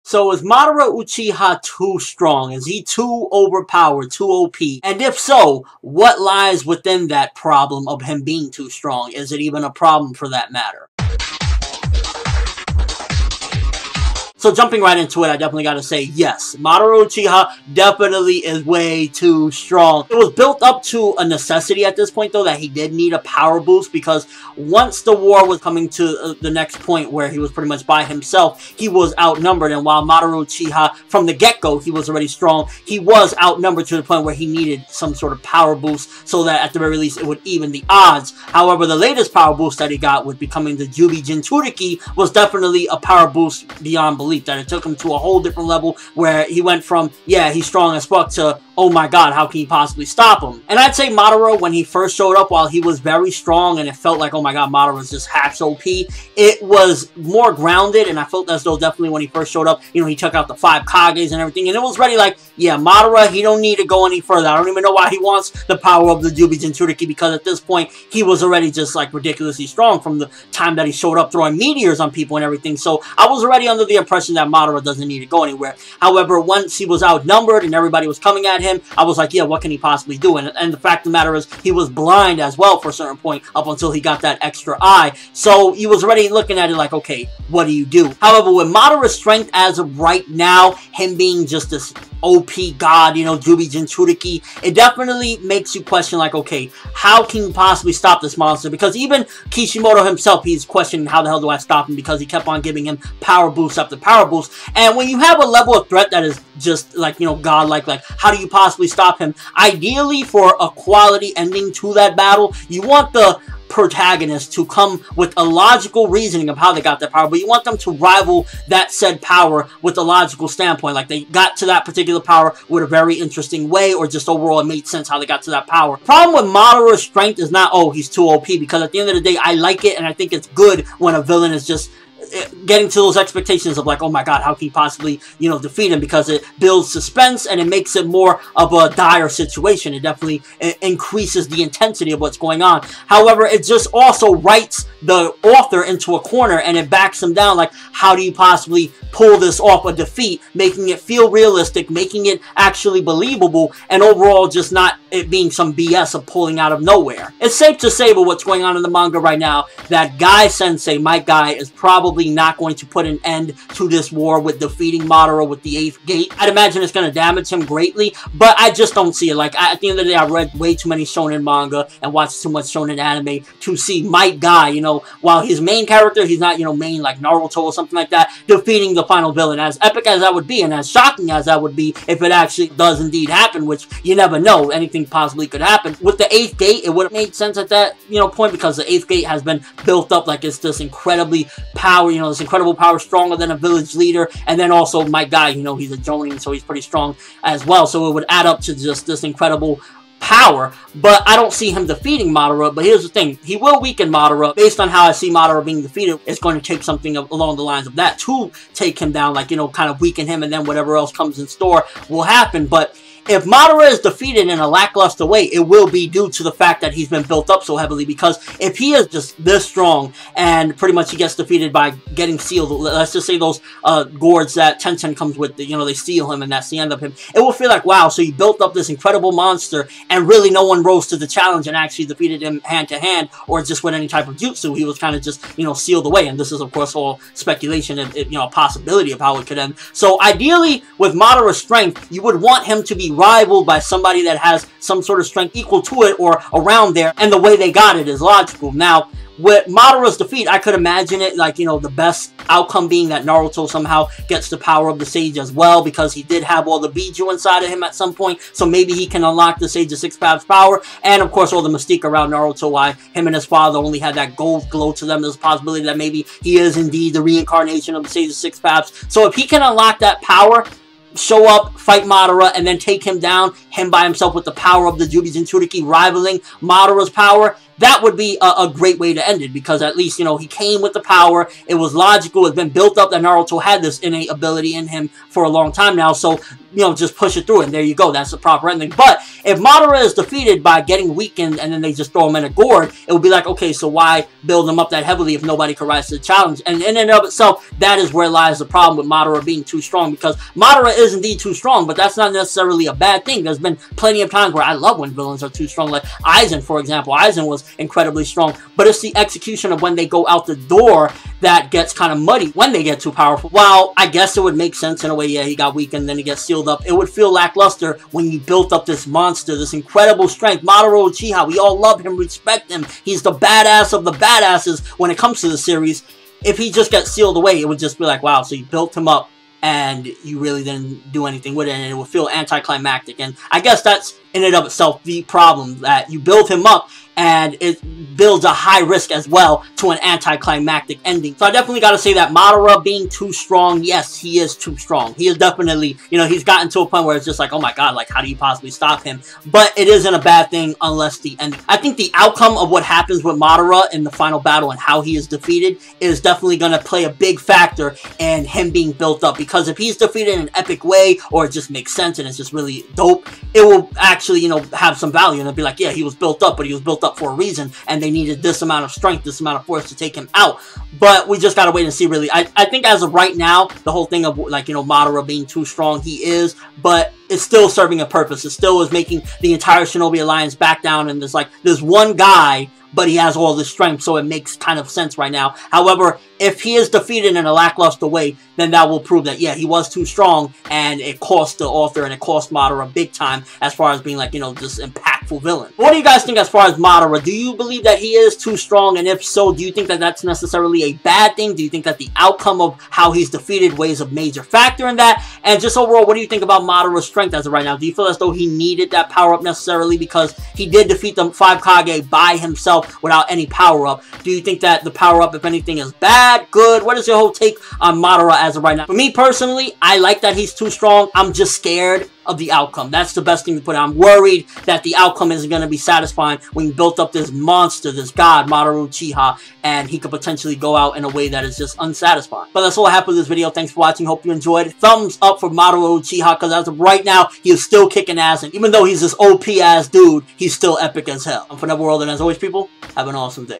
So is Madara Uchiha too strong? Is he too overpowered, too OP? And if so, what lies within that problem of him being too strong? Is it even a problem for that matter? So jumping right into it, I definitely gotta say, yes, Madara Uchiha definitely is way too strong. It was built up to a necessity at this point, though, that he did need a power boost, because once the war was coming to the next point where he was pretty much by himself, he was outnumbered. And while Madara Uchiha, from the get-go, he was already strong, he was outnumbered to the point where he needed some sort of power boost so that at the very least it would even the odds. However, the latest power boost that he got with becoming the Jubi Jinchuriki was definitely a power boost beyond belief. That it took him to a whole different level where he went from, yeah, he's strong as fuck, to, oh my god, how can you possibly stop him? And I'd say Madara, when he first showed up, while he was very strong and it felt like, oh my god, Madara was just hacks OP, it was more grounded, and I felt as though definitely when he first showed up, you know, he took out the 5 Kages and everything, and it was ready like, yeah, Madara, he don't need to go any further. I don't even know why he wants the power of the Jubi Jinchuriki, because at this point, he was already just like ridiculously strong from the time that he showed up throwing meteors on people and everything. So I was already under the impression that Madara doesn't need to go anywhere. However, once he was outnumbered and everybody was coming at him, I was like, yeah, what can he possibly do? And the fact of the matter is, he was blind as well for a certain point up until he got that extra eye. So he was already looking at it like, okay, what do you do? However, with Madara's strength as of right now, him being just this OP god, you know, Jubi Jinchuriki, it definitely makes you question like, okay, how can you possibly stop this monster? Because even Kishimoto himself, he's questioning how the hell do I stop him, because he kept on giving him power boost after power boost. And when you have a level of threat that is just like, you know, godlike, like how do you possibly stop him? Ideally, for a quality ending to that battle, you want the protagonist to come with a logical reasoning of how they got that power, but you want them to rival that said power with a logical standpoint, like they got to that particular power with a very interesting way, or just overall it made sense how they got to that power. Problem with Madara's strength is not, oh, he's too OP, because at the end of the day, I like it, and I think it's good when a villain is just getting to those expectations of like, oh my god, how can you possibly, you know, defeat him, because it builds suspense and it makes it more of a dire situation. It definitely increases the intensity of what's going on. However, it just also writes the author into a corner, and it backs him down like, how do you possibly pull this off a defeat, making it feel realistic, making it actually believable, and overall just not it being some BS of pulling out of nowhere. It's safe to say, with what's going on in the manga right now, that Guy Sensei, my guy, is probably not going to put an end to this war with defeating Madara with the 8th gate. I'd imagine it's going to damage him greatly, but I just don't see it. Like, at the end of the day, I read way too many shonen manga and watched too much shonen anime to see Might Guy, you know, while his main character, he's not, you know, main like Naruto or something like that, defeating the final villain. As epic as that would be, and as shocking as that would be if it actually does indeed happen, which you never know, anything possibly could happen. With the 8th gate, it would have made sense at that, you know, point, because the 8th gate has been built up like it's this incredibly power, you know, this incredible power, stronger than a village leader, and then also my guy, you know, he's a Jonin, so he's pretty strong as well, so it would add up to just this incredible power. But I don't see him defeating Madara. But here's the thing, he will weaken Madara. Based on how I see Madara being defeated, it's going to take something along the lines of that to take him down, like, you know, kind of weaken him, and then whatever else comes in store will happen. But if Madara is defeated in a lackluster way, it will be due to the fact that he's been built up so heavily, because if he is just this strong and pretty much he gets defeated by getting sealed, let's just say those gourds that Tencent comes with, you know, they seal him and that's the end of him, it will feel like, wow, so you built up this incredible monster and really no one rose to the challenge and actually defeated him hand to hand, or just with any type of jutsu. He was kind of just, you know, sealed away, and this is of course all speculation and, you know, a possibility of how it could end. So ideally, with Madara's strength, you would want him to be rivaled by somebody that has some sort of strength equal to it or around there, and the way they got it is logical. Now, with Madara's defeat, I could imagine it like, you know, the best outcome being that Naruto somehow gets the power of the Sage as well, because he did have all the Biju inside of him at some point, so maybe he can unlock the Sage of Six Paths power, and of course all the mystique around Naruto, why him and his father only had that gold glow to them. There's a possibility that maybe he is indeed the reincarnation of the Sage of Six Paths. So if he can unlock that power, show up, fight Madara, and then take him down, him by himself with the power of the Jubi Jinchuriki rivaling Madara's power, that would be a great way to end it, because at least, you know, he came with the power. It was logical. It's been built up that Naruto had this innate ability in him for a long time now. So, you know, just push it through, and there you go. That's the proper ending. But if Madara is defeated by getting weakened and then they just throw him in a gourd, it would be like, okay, so why build him up that heavily if nobody could rise to the challenge? And in and of itself, that is where lies the problem with Madara being too strong, because Madara is indeed too strong, but that's not necessarily a bad thing. There's been plenty of times where I love when villains are too strong, like Aizen, for example. Aizen was incredibly strong, but it's the execution of when they go out the door that gets kind of muddy when they get too powerful. While I guess it would make sense in a way, yeah, he got weakened, then he gets sealed up, it would feel lackluster when you built up this monster, this incredible strength. Madara Uchiha, we all love him, respect him. He's the badass of the badasses when it comes to the series. If he just gets sealed away, it would just be like, wow, so you built him up and you really didn't do anything with it, and it would feel anticlimactic. And I guess that's in and of itself the problem, that you build him up and it builds a high risk as well to an anticlimactic ending. So I definitely got to say that Madara being too strong, yes, he is too strong. He is definitely, you know, he's gotten to a point where it's just like, oh my god, like, how do you possibly stop him? But it isn't a bad thing unless the ending. I think the outcome of what happens with Madara in the final battle and how he is defeated is definitely going to play a big factor in him being built up. Because if he's defeated in an epic way, or it just makes sense and it's just really dope, it will actually, you know, have some value, and it'll be like, yeah, he was built up, but he was built up for a reason, and they needed this amount of strength, this amount of force to take him out. But we just gotta wait and see, really. I think as of right now, the whole thing of, like, you know, Madara being too strong, he is, but it's still serving a purpose. It still is making the entire Shinobi Alliance back down, and there's like, there's one guy, but he has all this strength, so it makes kind of sense right now. However, if he is defeated in a lackluster way, then that will prove that, yeah, he was too strong, and it cost the author and it cost Madara big time as far as being, like, you know, this impactful villain. What do you guys think as far as Madara? Do you believe that he is too strong? And if so, do you think that that's necessarily a bad thing? Do you think that the outcome of how he's defeated weighs a major factor in that? And just overall, what do you think about Madara's strength as of right now? Do you feel as though he needed that power-up necessarily, because he did defeat the 5 Kage by himself without any power-up? Do you think that the power-up, if anything, is bad, good? What is your whole take on Madara as of right now? For me personally, I like that he's too strong. I'm just scared of the outcome. That's the best thing to put it. I'm worried that the outcome isn't going to be satisfying when you built up this monster, this god, Madara Uchiha, and he could potentially go out in a way that is just unsatisfying. But that's all I have for this video. Thanks for watching. Hope you enjoyed. Thumbs up for Madara Uchiha, because as of right now, he is still kicking ass, and even though he's this OP ass dude, he's still epic as hell. I'm ForneverWorld, and as always, people, have an awesome day.